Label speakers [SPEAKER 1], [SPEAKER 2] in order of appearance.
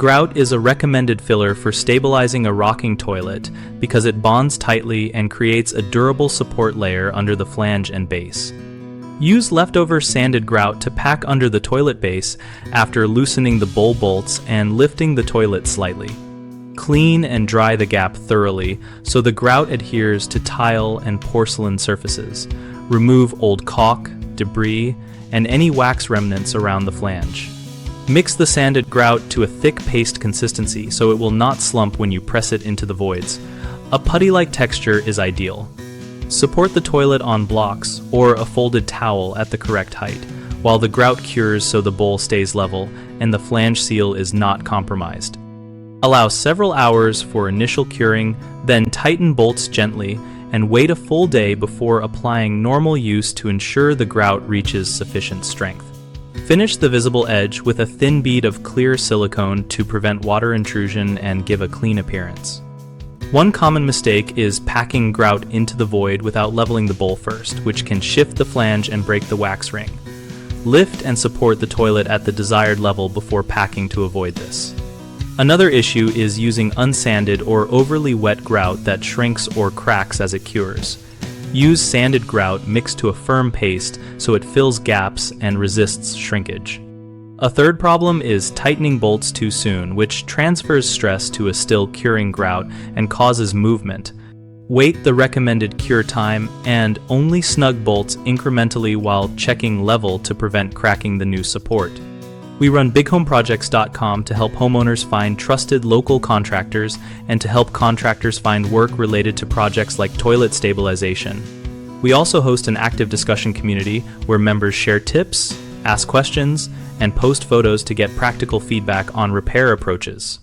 [SPEAKER 1] Grout is a recommended filler for stabilizing a rocking toilet because it bonds tightly and creates a durable support layer under the flange and base. Use leftover sanded grout to pack under the toilet base after loosening the bowl bolts and lifting the toilet slightly. Clean and dry the gap thoroughly so the grout adheres to tile and porcelain surfaces. Remove old caulk, debris, and any wax remnants around the flange. Mix the sanded grout to a thick paste consistency so it will not slump when you press it into the voids. A putty-like texture is ideal. Support the toilet on blocks or a folded towel at the correct height, while the grout cures so the bowl stays level and the flange seal is not compromised. Allow several hours for initial curing, then tighten bolts gently and wait a full day before applying normal use to ensure the grout reaches sufficient strength. Finish the visible edge with a thin bead of clear silicone to prevent water intrusion and give a clean appearance. One common mistake is packing grout into the void without leveling the bowl first, which can shift the flange and break the wax ring. Lift and support the toilet at the desired level before packing to avoid this. Another issue is using unsanded or overly wet grout that shrinks or cracks as it cures. Use sanded grout mixed to a firm paste so it fills gaps and resists shrinkage. A third problem is tightening bolts too soon, which transfers stress to a still curing grout and causes movement. Wait the recommended cure time and only snug bolts incrementally while checking level to prevent cracking the new support. We run bighomeprojects.com to help homeowners find trusted local contractors and to help contractors find work related to projects like toilet stabilization. We also host an active discussion community where members share tips, ask questions, and post photos to get practical feedback on repair approaches.